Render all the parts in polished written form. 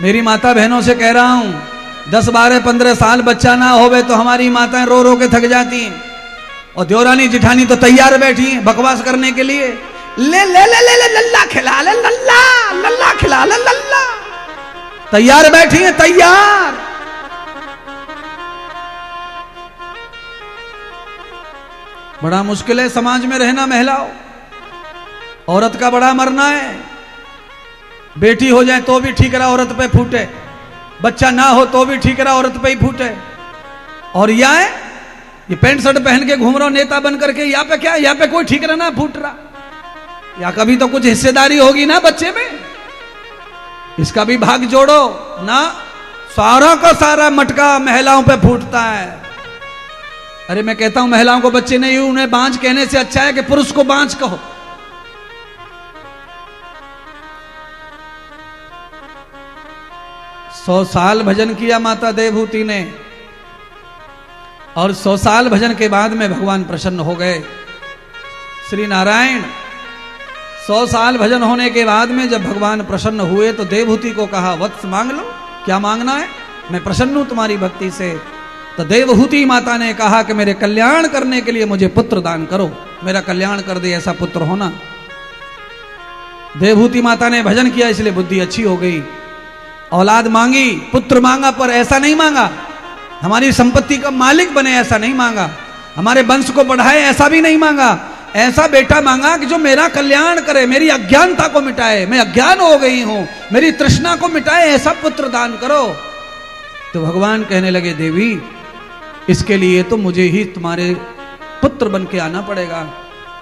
मेरी माता बहनों से कह रहा हूं, 10, 12, 15 साल बच्चा ना होवे तो हमारी माताएं रो रो के थक जाती हैं, और देवरानी जिठानी तो तैयार बैठी हैं बकवास करने के लिए। ले ले ले ले ले लल्ला खिला ले, लल्ला लल्ला खिला ले, लल्ला। तैयार बैठी हैं, तैयार। बड़ा मुश्किल है समाज में रहना महिलाओं। औरत का बड़ा मरना है। बेटी हो जाए तो भी ठीक रहा, औरत पे फूटे। बच्चा ना हो तो भी ठीक रहा, औरत पे ही फूटे। और ये पैंट शर्ट पहन के घूम रहा नेता बन करके, यहाँ पे क्या, यहाँ पे कोई ठीक रहना फूट रहा। या कभी तो कुछ हिस्सेदारी होगी ना बच्चे में, इसका भी भाग जोड़ो ना। सारा का सारा मटका महिलाओं पे फूटता है। अरे मैं कहता हूं महिलाओं को बच्चे नहीं हुए, उन्हें बांझ कहने से अच्छा है कि पुरुष को बांझ कहो। सौ साल भजन किया माता देवहूति ने, और 100 साल भजन के बाद में भगवान प्रसन्न हो गए। श्री नारायण 100 साल भजन होने के बाद में जब भगवान प्रसन्न हुए तो देवहूति को कहा, वत्स मांग लो, क्या मांगना है, मैं प्रसन्न हूं तुम्हारी भक्ति से। तो देवहूति माता ने कहा कि मेरे कल्याण करने के लिए मुझे पुत्र दान करो, मेरा कल्याण कर दे ऐसा पुत्र होना। देवहूति माता ने भजन किया इसलिए बुद्धि अच्छी हो गई। औलाद मांगी, पुत्र मांगा, पर ऐसा नहीं मांगा हमारी संपत्ति का मालिक बने, ऐसा नहीं मांगा। हमारे वंश को बढ़ाए, ऐसा भी नहीं मांगा। ऐसा बेटा मांगा कि जो मेरा कल्याण करे, मेरी अज्ञानता को मिटाए, मैं अज्ञान हो गई हूं, मेरी तृष्णा को मिटाए, ऐसा पुत्र दान करो। तो भगवान कहने लगे, देवी इसके लिए तो मुझे ही तुम्हारे पुत्र बन के आना पड़ेगा।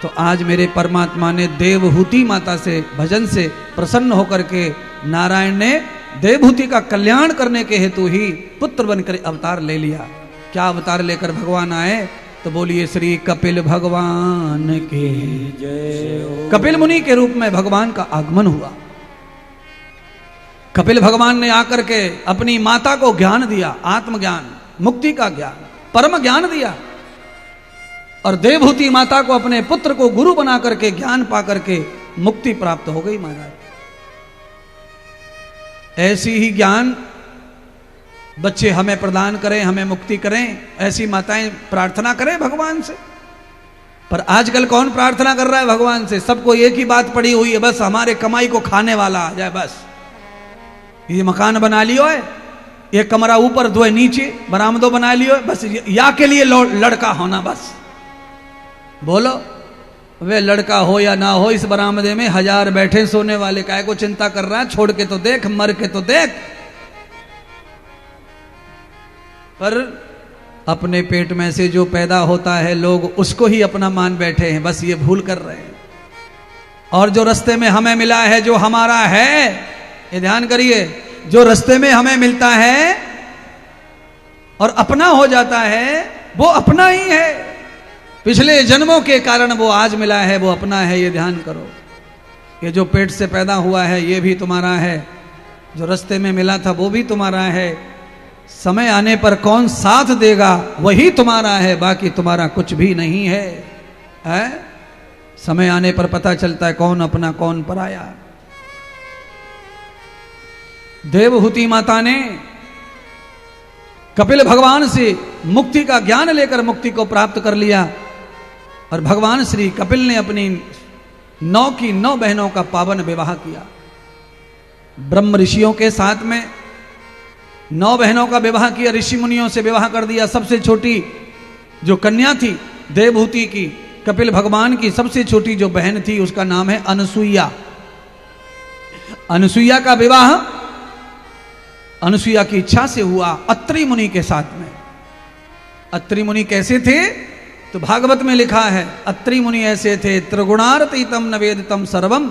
तो आज मेरे परमात्मा ने देवहूति माता से भजन से प्रसन्न होकर के नारायण ने देवहूति का कल्याण करने के हेतु ही पुत्र बनकर अवतार ले लिया। क्या अवतार लेकर भगवान आए, तो बोलिए श्री कपिल भगवान के जय। कपिल मुनि के रूप में भगवान का आगमन हुआ। कपिल भगवान ने आकर के अपनी माता को ज्ञान दिया, आत्मज्ञान, मुक्ति का ज्ञान, परम ज्ञान दिया। और देवहूति माता को अपने पुत्र को गुरु बना करके ज्ञान पा करके मुक्ति प्राप्त हो गई महाराज। ऐसी ही ज्ञान बच्चे हमें प्रदान करें, हमें मुक्ति करें, ऐसी माताएं प्रार्थना करें भगवान से। पर आजकल कौन प्रार्थना कर रहा है भगवान से? सबको एक ही बात पड़ी हुई है, बस हमारे कमाई को खाने वाला आ जाए। बस ये मकान बना लियो है, एक कमरा ऊपर, 2 नीचे, बरामदो बना लियो है, बस या के लिए लड़का होना। बस बोलो, वे लड़का हो या ना हो, इस बरामदे में 1000 बैठे सोने वाले, काय को चिंता कर रहा है? छोड़ के तो देख, मर के तो देख। पर अपने पेट में से जो पैदा होता है लोग उसको ही अपना मान बैठे हैं, बस ये भूल कर रहे हैं। और जो रास्ते में हमें मिला है, जो हमारा है, ये ध्यान करिए, जो रास्ते में हमें मिलता है और अपना हो जाता है वो अपना ही है। पिछले जन्मों के कारण वो आज मिला है, वो अपना है, ये ध्यान करो। ये जो पेट से पैदा हुआ है ये भी तुम्हारा है, जो रास्ते में मिला था वो भी तुम्हारा है। समय आने पर कौन साथ देगा वही तुम्हारा है, बाकी तुम्हारा कुछ भी नहीं है, है? समय आने पर पता चलता है कौन अपना कौन पराया। देवहूति माता ने कपिल भगवान से मुक्ति का ज्ञान लेकर मुक्ति को प्राप्त कर लिया। और भगवान श्री कपिल ने अपनी 9 की 9 बहनों का पावन विवाह किया। ब्रह्म ऋषियों के साथ में 9 बहनों का विवाह किया, ऋषि मुनियों से विवाह कर दिया। सबसे छोटी जो कन्या थी देवहूति की, कपिल भगवान की सबसे छोटी जो बहन थी उसका नाम है अनसुईया। अनसुईया का विवाह अनसुईया की इच्छा से हुआ अत्रि मुनि के साथ में। अत्रि मुनि कैसे थे? तो भागवत में लिखा है अत्रि मुनि ऐसे थे, त्रिगुणातीतम नवेदितम सर्वम।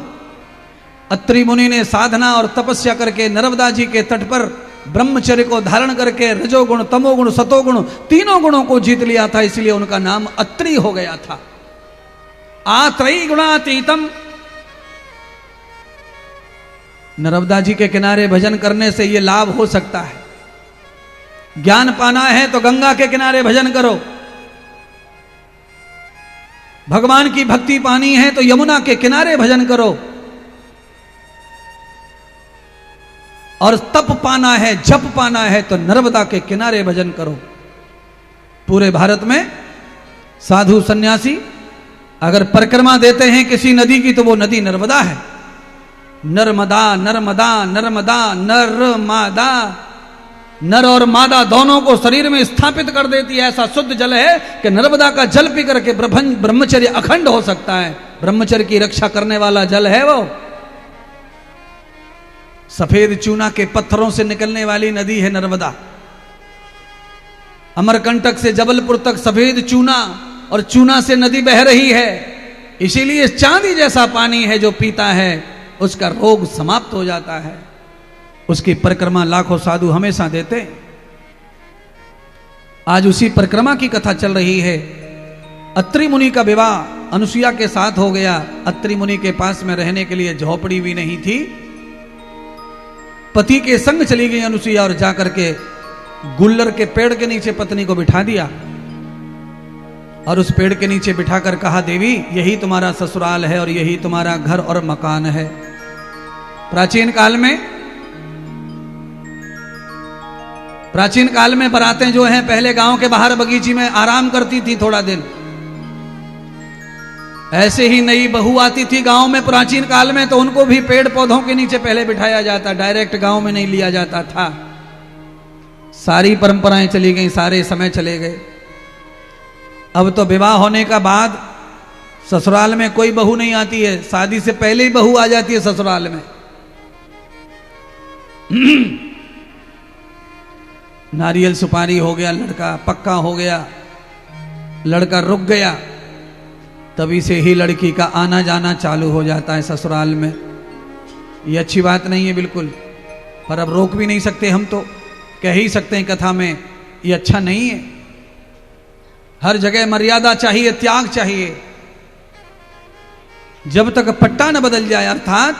अत्रि मुनि ने साधना और तपस्या करके नर्मदा जी के तट पर ब्रह्मचर्य को धारण करके रजोगुण, तमोगुण, सतोगुण, तीनों गुणों को जीत लिया था, इसलिए उनका नाम अत्रि हो गया था। आत्रयी गुणातीतम। नर्मदा जी के किनारे भजन करने से ये लाभ हो सकता है। ज्ञान पाना है तो गंगा के किनारे भजन करो, भगवान की भक्ति पानी है तो यमुना के किनारे भजन करो, और तप पाना है, जप पाना है तो नर्मदा के किनारे भजन करो। पूरे भारत में साधु सन्यासी अगर परिक्रमा देते हैं किसी नदी की तो वो नदी नर्मदा है। नर्मदा नर्मदा नर्मदा नर्मदा, नर और मादा दोनों को शरीर में स्थापित कर देती है। ऐसा शुद्ध जल है कि नर्मदा का जल पी करके ब्रह्मचर्य अखंड हो सकता है। ब्रह्मचर्य की रक्षा करने वाला जल है वो। सफेद चूना के पत्थरों से निकलने वाली नदी है नर्मदा। अमरकंटक से जबलपुर तक सफेद चूना और चूना से नदी बह रही है। इसीलिए चांदी जैसा पानी है, जो पीता है उसका रोग समाप्त हो जाता है। उसकी परिक्रमा लाखों साधु हमेशा देते। आज उसी परिक्रमा की कथा चल रही है। अत्रि मुनि का विवाह अनुसुईया के साथ हो गया। अत्रि मुनि के पास में रहने के लिए झोपड़ी भी नहीं थी। पति के संग चली गई अनुसुईया और जाकर के गुल्लर के पेड़ के नीचे पत्नी को बिठा दिया और उस पेड़ के नीचे बिठाकर कहा, देवी यही तुम्हारा ससुराल है और यही तुम्हारा घर और मकान है। प्राचीन काल में बरातें जो हैं पहले गांव के बाहर बगीची में आराम करती थी थोड़ा दिन। ऐसे ही नई बहू आती थी गांव में प्राचीन काल में तो उनको भी पेड़ पौधों के नीचे पहले बिठाया जाता, डायरेक्ट गांव में नहीं लिया जाता था। सारी परंपराएं चली गई, सारे समय चले गए। अब तो विवाह होने का बाद ससुराल में कोई बहू नहीं आती है, शादी से पहले ही बहू आ जाती है ससुराल में। नारियल सुपारी हो गया, लड़का पक्का हो गया, लड़का रुक गया, तभी से ही लड़की का आना जाना चालू हो जाता है ससुराल में। ये अच्छी बात नहीं है बिल्कुल, पर अब रोक भी नहीं सकते हम, तो कह ही सकते हैं कथा में ये अच्छा नहीं है। हर जगह मर्यादा चाहिए, त्याग चाहिए। जब तक पट्टा न बदल जाए, अर्थात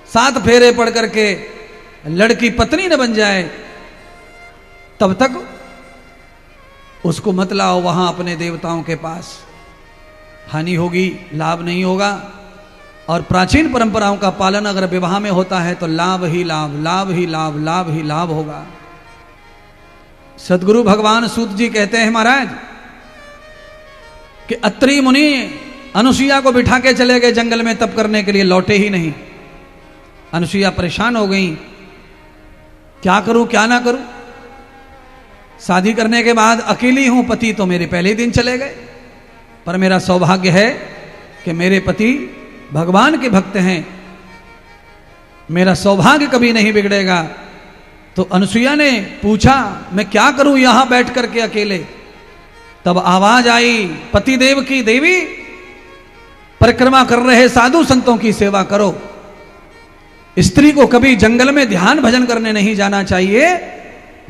7 फेरे पढ़ करके लड़की पत्नी न बन जाए, तब तक उसको मत लाओ वहां अपने देवताओं के पास। हानि होगी, लाभ नहीं होगा। और प्राचीन परंपराओं का पालन अगर विवाह में होता है तो लाभ ही लाभ, लाभ ही लाभ, लाभ ही लाभ होगा। सदगुरु भगवान सूत जी कहते हैं महाराज कि अत्रि मुनि अनुसुईया को बिठा के चले गए जंगल में तप करने के लिए, लौटे ही नहीं। अनुसुईया परेशान हो गई, क्या करूं क्या ना करूं। शादी करने के बाद अकेली हूं, पति तो मेरे पहले दिन चले गए, पर मेरा सौभाग्य है कि मेरे पति भगवान के भक्त हैं, मेरा सौभाग्य कभी नहीं बिगड़ेगा। तो अनुसुईया ने पूछा मैं क्या करूं यहां बैठ करके अकेले। तब आवाज आई पति देव की, देवी परिक्रमा कर रहे साधु संतों की सेवा करो। स्त्री को कभी जंगल में ध्यान भजन करने नहीं जाना चाहिए।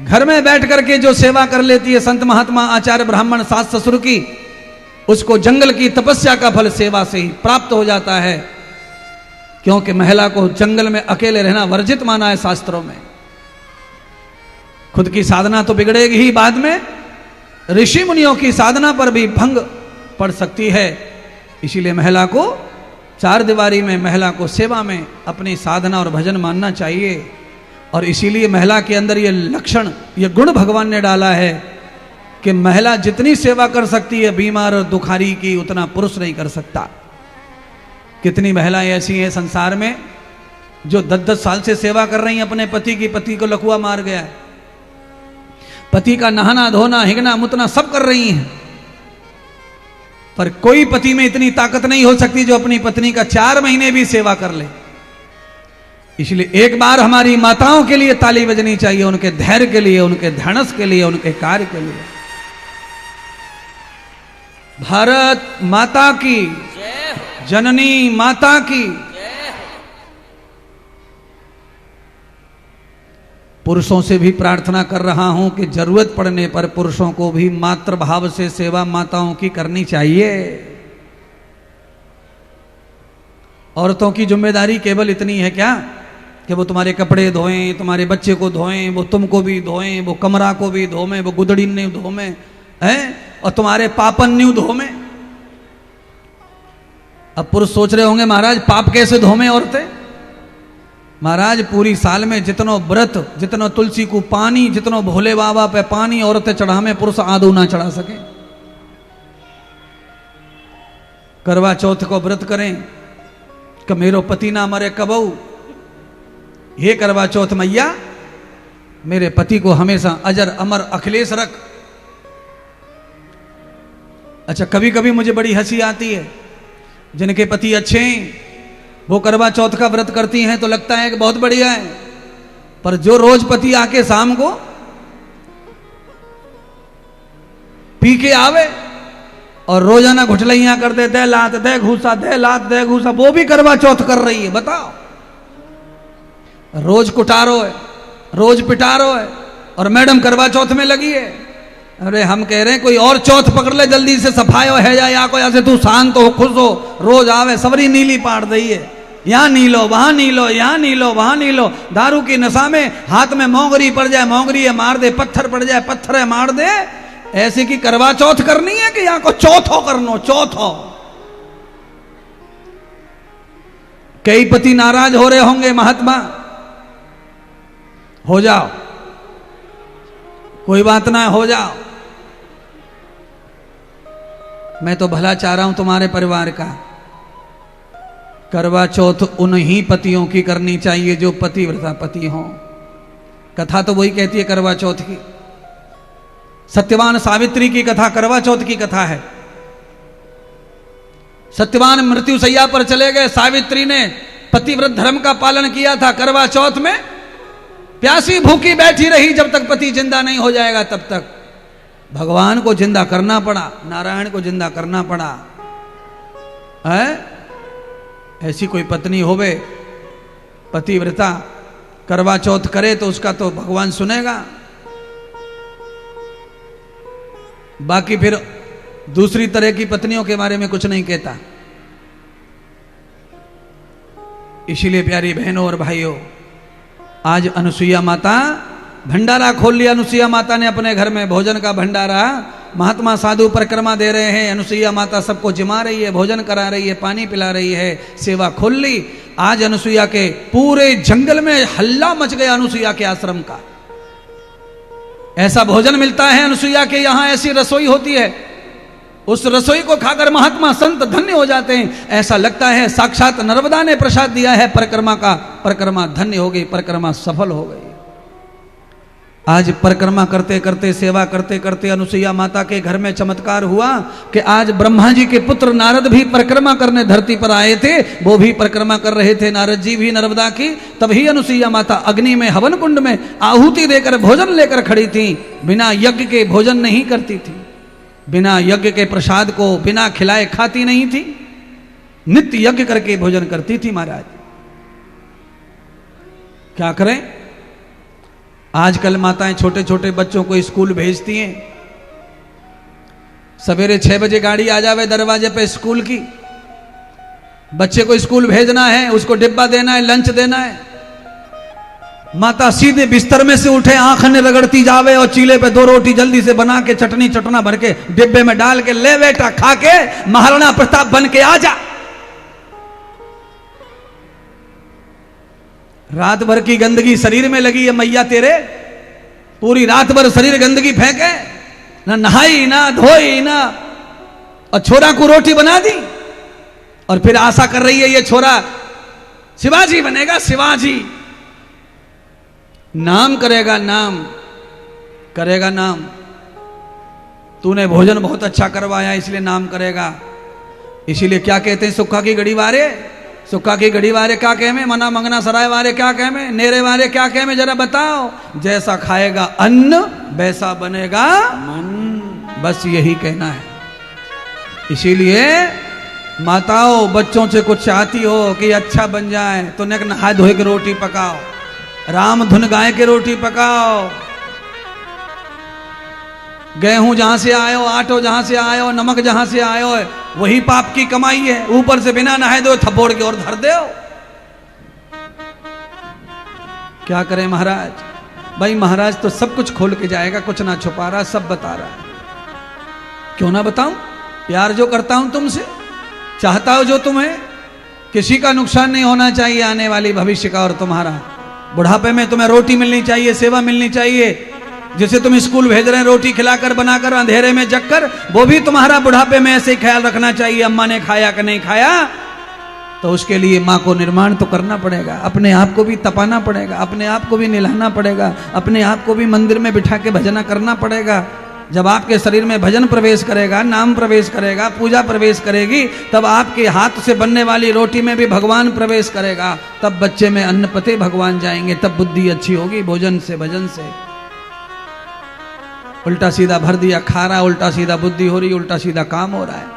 घर में बैठ करके जो सेवा कर लेती है संत महात्मा आचार्य ब्राह्मण सास ससुर की, उसको जंगल की तपस्या का फल सेवा से ही प्राप्त हो जाता है। क्योंकि महिला को जंगल में अकेले रहना वर्जित माना है शास्त्रों में। खुद की साधना तो बिगड़ेगी ही, बाद में ऋषि मुनियों की साधना पर भी भंग पड़ सकती है। इसीलिए महिला को 4 दीवारी में, महिला को सेवा में अपनी साधना और भजन मानना चाहिए। और इसीलिए महिला के अंदर ये लक्षण, ये गुण भगवान ने डाला है कि महिला जितनी सेवा कर सकती है बीमार और दुखारी की, उतना पुरुष नहीं कर सकता। कितनी महिलाएं ऐसी हैं संसार में जो 10-10 साल से सेवा कर रही हैं अपने पति की। पति को लकवा मार गया है, पति का नहाना धोना हिगना मुतना सब कर रही हैं, पर कोई पति में इतनी ताकत नहीं हो सकती जो अपनी पत्नी का 4 महीने भी सेवा कर ले। इसलिए एक बार हमारी माताओं के लिए ताली बजनी चाहिए, उनके धैर्य के लिए, उनके धनस के लिए, उनके कार्य के लिए। भारत माता की, जननी माता की। पुरुषों से भी प्रार्थना कर रहा हूं कि जरूरत पड़ने पर पुरुषों को भी मातृभाव से सेवा माताओं की करनी चाहिए। औरतों की जिम्मेदारी केवल इतनी है क्या कि वो तुम्हारे कपड़े धोएं, तुम्हारे बच्चे को धोएं, वो तुमको भी धोएं, वो कमरा को भी धोएं, वो गुदड़ी न्यू धोएं हैं, और तुम्हारे पापन न्यू धोएं। अब पुरुष सोच रहे होंगे महाराज पाप कैसे धोएं औरतें? महाराज पूरी साल में जितनो व्रत, जितनो तुलसी को पानी, जितनो भोले बाबा पे पानी औरतें चढ़ा में पुरुष आदू ना चढ़ा सके। करवा चौथ को व्रत करें कि मेरो पति ना मरे कबहू। हे करवा चौथ मैया, मेरे पति को हमेशा अजर अमर अखिलेश रख। अच्छा, कभी कभी मुझे बड़ी हंसी आती है, जिनके पति अच्छे हैं वो करवा चौथ का व्रत करती हैं तो लगता है कि बहुत बढ़िया है, पर जो रोज पति आके शाम को पी के आवे और रोजाना घुटलैया कर दे, दे लात दे घूसा, दे लात दे घूसा, वो भी करवा चौथ कर रही है। बताओ, रोज कुटारो है, रोज पिटारो है, और मैडम करवा चौथ में लगी है। अरे हम कह रहे हैं कोई और चौथ पकड़ ले जल्दी से, सफाई है जा या कोई ऐसे तू शांत हो, खुश हो, रोज आवे सबरी नीली पाड़ दई है, यहाँ नी लो वहां नी लो, यहाँ नी लो वहां नी लो। दारू की नशा में हाथ में मोंगरी पड़ जाए, मोंगरी है मार दे, पत्थर पड़ जाए, पत्थर है मार दे। ऐसे की करवा चौथ करनी है कि यहाँ को चौथो करनो, चौथो। कई पति नाराज हो रहे होंगे, महात्मा हो जाओ, कोई बात ना, हो जाओ। मैं तो भला चाह रहा हूं तुम्हारे परिवार का। करवा चौथ उन्हीं पतियों की करनी चाहिए जो पतिव्रता पति हों। कथा तो वही कहती है करवा चौथ की। सत्यवान सावित्री की कथा करवा चौथ की कथा है। सत्यवान मृत्यु शैया पर चले गए, सावित्री ने पतिव्रत धर्म का पालन किया था। करवा चौथ में प्यासी भूखी बैठी रही जब तक पति जिंदा नहीं हो जाएगा, तब तक भगवान को जिंदा करना पड़ा, नारायण को जिंदा करना पड़ा। है ऐसी कोई पत्नी होवे पतिव्रता, करवा चौथ करे तो उसका तो भगवान सुनेगा। बाकी फिर दूसरी तरह की पत्नियों के बारे में कुछ नहीं कहता। इसीलिए प्यारी बहनों और भाइयों, आज अनुसुईया माता भंडारा खोल लिया। अनुसुईया माता ने अपने घर में भोजन का भंडारा, महात्मा साधु परिक्रमा दे रहे हैं, अनुसुईया माता सबको जिमा रही है, भोजन करा रही है, पानी पिला रही है, सेवा खोल ली। आज अनुसुईया के पूरे जंगल में हल्ला मच गया। अनुसुईया के आश्रम का ऐसा भोजन मिलता है, अनुसुईया के यहाँ ऐसी रसोई होती है, उस रसोई को खाकर महात्मा संत धन्य हो जाते हैं। ऐसा लगता है साक्षात नर्मदा ने प्रसाद दिया है परिक्रमा का। परिक्रमा धन्य हो गई, परिक्रमा सफल हो गई। आज परिक्रमा करते करते, सेवा करते करते अनुसुईया माता के घर में चमत्कार हुआ कि आज ब्रह्मा जी के पुत्र नारद भी परिक्रमा करने धरती पर आए थे। वो भी परिक्रमा कर रहे थे, नारद जी भी नर्मदा की। तभी अनुसुईया माता अग्नि में, हवन कुंड में आहुति देकर भोजन लेकर खड़ी थी। बिना यज्ञ के भोजन नहीं करती थी, बिना यज्ञ के प्रसाद को बिना खिलाए खाती नहीं थी, नित्य यज्ञ करके भोजन करती थी। महाराज क्या करें, आजकल माताएं छोटे छोटे बच्चों को स्कूल भेजती हैं। सवेरे 6 बजे गाड़ी आ जावे दरवाजे पे स्कूल की, बच्चे को स्कूल भेजना है, उसको डिब्बा देना है, लंच देना है। माता सीधे बिस्तर में से उठे, आंख ने रगड़ती जावे और चीले पे 2 रोटी जल्दी से बना के चटनी चटना भर के डिब्बे में डाल के, ले बेटा खा के महाराणा प्रताप बन के आ जा। रात भर की गंदगी शरीर में लगी है मैया तेरे, पूरी रात भर शरीर गंदगी फेंके, ना नहाई ना धोई ना, और छोरा को रोटी बना दी और फिर आशा कर रही है ये छोरा शिवाजी बनेगा, शिवाजी नाम करेगा, नाम करेगा नाम। तूने भोजन बहुत अच्छा करवाया इसलिए नाम करेगा। इसीलिए क्या कहते हैं, सुक्खा की गड़ी वारे, सुक्खा की गड़ी वारे क्या कहे में, मना मंगना सराय वारे क्या कहे में, नेरे वारे क्या कहे में, जरा बताओ। जैसा खाएगा अन्न वैसा बनेगा मन, बस यही कहना है। इसीलिए माताओं बच्चों से कुछ चाहती हो कि अच्छा बन जाए तो नहा धोए के रोटी पकाओ, राम धुन गाय के रोटी पकाओ। गेहूं जहां से आयो, आटो जहां से आयो, नमक जहां से आयो है, वही पाप की कमाई है। ऊपर से बिना नहाए दो थप्पड़ के और धर दो। क्या करें महाराज, भाई महाराज तो सब कुछ खोल के जाएगा, कुछ ना छुपा रहा, सब बता रहा है। क्यों ना बताऊं, प्यार जो करता हूं तुमसे, चाहता हो जो तुम्हें किसी का नुकसान नहीं होना चाहिए आने वाली भविष्य का और तुम्हारा। बुढ़ापे में तुम्हें रोटी मिलनी चाहिए, सेवा मिलनी चाहिए। जिसे तुम स्कूल भेज रहे हैं रोटी खिलाकर बनाकर अंधेरे में जगकर, वो भी तुम्हारा बुढ़ापे में ऐसे ही ख्याल रखना चाहिए, अम्मा ने खाया कि नहीं खाया। तो उसके लिए माँ को निर्माण तो करना पड़ेगा, अपने आप को भी तपाना पड़ेगा, अपने आप को भी निलाना पड़ेगा, अपने आप को भी मंदिर में बिठा के भजना करना पड़ेगा। जब आपके शरीर में भजन प्रवेश करेगा, नाम प्रवेश करेगा, पूजा प्रवेश करेगी, तब आपके हाथ से बनने वाली रोटी में भी भगवान प्रवेश करेगा। तब बच्चे में अन्न पते भगवान जाएंगे, तब बुद्धि अच्छी होगी भोजन से भजन से। उल्टा सीधा भर दिया खा रहा, उल्टा सीधा बुद्धि हो रही, उल्टा सीधा काम हो रहा है।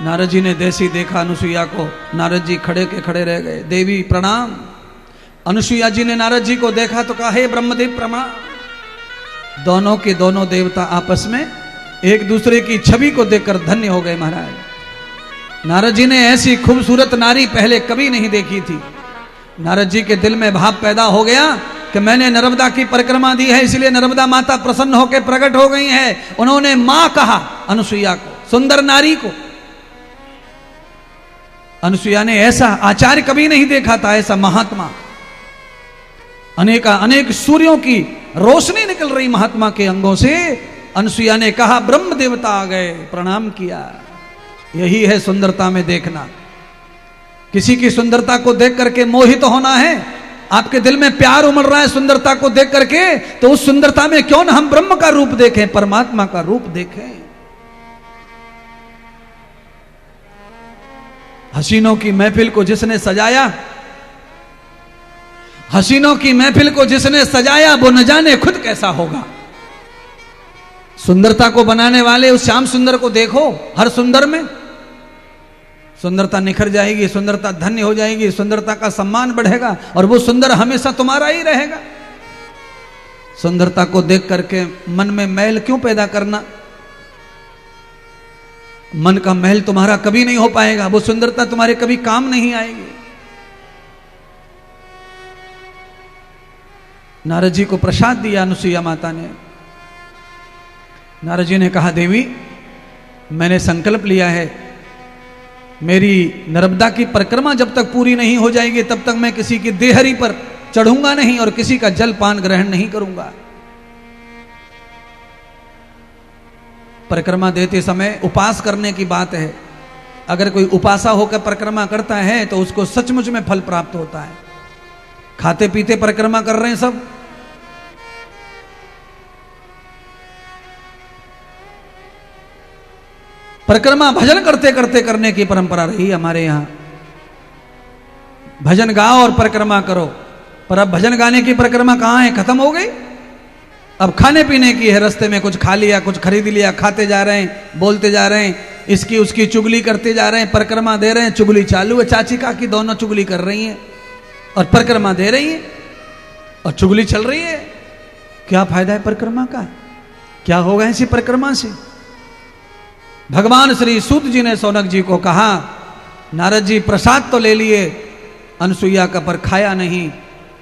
नारद जी ने देसी देखा अनुसुईया को, नारद जी खड़े के खड़े रह गए। देवी प्रणाम। अनुसुईया जी ने नारद जी को देखा तो कहा, हे ब्रह्मदेव प्रणाम। दोनों के दोनों देवता आपस में एक दूसरे की छवि को देखकर धन्य हो गए महाराज। नारद जी ने ऐसी खूबसूरत नारी पहले कभी नहीं देखी थी। नारद जी के दिल में भाव पैदा हो गया कि मैंने नर्मदा की परिक्रमा दी है, इसलिए नर्मदा माता प्रसन्न होकर प्रकट हो गई है। उन्होंने मां कहा अनुसुईया को, सुंदर नारी को। अनुसुईया ने ऐसा आचार्य कभी नहीं देखा था, ऐसा महात्मा। अनेक सूर्यों की रोशनी निकल रही महात्मा के अंगों से। अनुसुईया ने कहा, ब्रह्म देवता आ गए, प्रणाम किया। यही है सुंदरता में देखना। किसी की सुंदरता को देख करके मोहित होना है। आपके दिल में प्यार उमड़ रहा है सुंदरता को देख करके, तो उस सुंदरता में क्यों ना हम ब्रह्म का रूप देखें, परमात्मा का रूप देखें। हसीनों की महफिल को जिसने सजाया, हसीनों की महफिल को जिसने सजाया, वो न जाने खुद कैसा होगा। सुंदरता को बनाने वाले उस श्याम सुंदर को देखो। हर सुंदर में सुंदरता निखर जाएगी, सुंदरता धन्य हो जाएगी, सुंदरता का सम्मान बढ़ेगा और वो सुंदर हमेशा तुम्हारा ही रहेगा। सुंदरता को देख करके मन में मैल क्यों पैदा करना। मन का महल तुम्हारा कभी नहीं हो पाएगा, वो सुंदरता तुम्हारे कभी काम नहीं आएगी। नारद जी को प्रसाद दिया अनुसुईया माता ने। नारद जी ने कहा, देवी मैंने संकल्प लिया है, मेरी नर्मदा की परिक्रमा जब तक पूरी नहीं हो जाएगी तब तक मैं किसी की देहरी पर चढ़ूंगा नहीं और किसी का जल पान ग्रहण नहीं करूंगा। परिक्रमा देते समय उपास करने की बात है। अगर कोई उपासा होकर परिक्रमा करता है तो उसको सचमुच में फल प्राप्त होता है। खाते पीते परिक्रमा कर रहे हैं सब। परिक्रमा भजन करते करते करने की परंपरा रही हमारे यहां। भजन गाओ और परिक्रमा करो। पर अब भजन गाने की परिक्रमा कहां है, खत्म हो गई। अब खाने पीने की है, रास्ते में कुछ खा लिया, कुछ खरीद लिया, खाते जा रहे हैं, बोलते जा रहे हैं, इसकी उसकी चुगली करते जा रहे हैं, परिक्रमा दे रहे हैं। चुगली चालू है, चाची काकी दोनों चुगली कर रही हैं और परिक्रमा दे रही है और चुगली चल रही है। क्या फायदा है परिक्रमा का, क्या होगा ऐसी परिक्रमा से। भगवान श्री सूत जी ने शौनक जी को कहा, नारद जी प्रसाद तो ले लिए अनुसुईया का, पर खाया नहीं।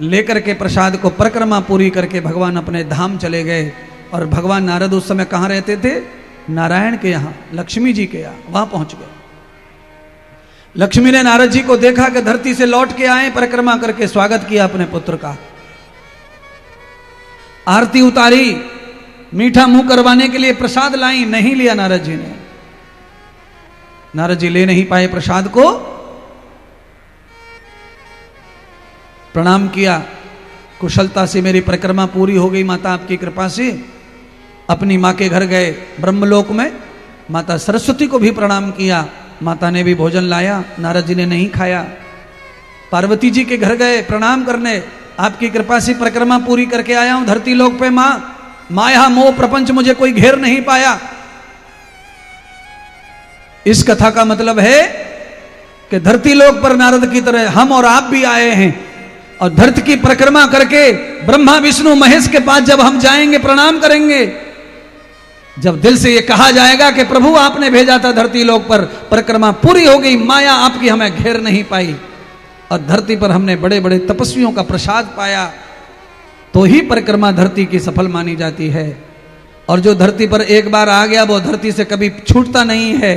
लेकर के प्रसाद को परिक्रमा पूरी करके भगवान अपने धाम चले गए। और भगवान नारद उस समय कहाँ रहते थे, नारायण के यहाँ, लक्ष्मी जी के यहाँ, वहां पहुंच गए। लक्ष्मी ने नारद जी को देखा कि धरती से लौट के आए, परिक्रमा करके स्वागत किया अपने पुत्र का। आरती उतारी, मीठा मुंह करवाने के लिए प्रसाद लाई, नहीं लिया नारद जी ने। नारद जी ले नहीं पाए प्रसाद को। प्रणाम किया, कुशलता से मेरी परिक्रमा पूरी हो गई माता आपकी कृपा से। अपनी माँ के घर गए ब्रह्मलोक में, माता सरस्वती को भी प्रणाम किया। माता ने भी भोजन लाया, नारद जी ने नहीं खाया। पार्वती जी के घर गए प्रणाम करने, आपकी कृपा से परिक्रमा पूरी करके आया हूं धरती लोक पे। माँ, माया मोह प्रपंच मुझे कोई घेर नहीं पाया। इस कथा का मतलब है कि धरती लोक पर नारद की तरह हम और आप भी आए हैं और धरती की परिक्रमा करके ब्रह्मा विष्णु महेश के पास जब हम जाएंगे, प्रणाम करेंगे, जब दिल से ये कहा जाएगा कि प्रभु आपने भेजा था धरती लोक पर, परिक्रमा पूरी हो गई, माया आपकी हमें घेर नहीं पाई और धरती पर हमने बड़े बड़े तपस्वियों का प्रसाद पाया, तो ही परिक्रमा धरती की सफल मानी जाती है। और जो धरती पर एक बार आ गया वो धरती से कभी छूटता नहीं है।